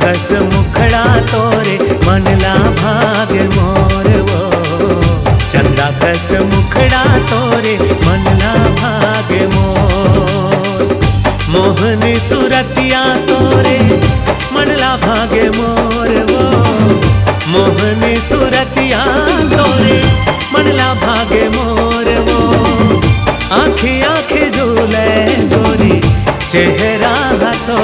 कस मुखड़ा तोरे मनला भाग मोर वो। चंदा कस मुखड़ा तोरे मनला भाग मोर। मोहनी सुरतिया तोरे मनला भाग मोर वो। मोहनी सुरतिया तोरे मनला भाग मोर वो। आँखें आँखें झूले गोरी चेहरा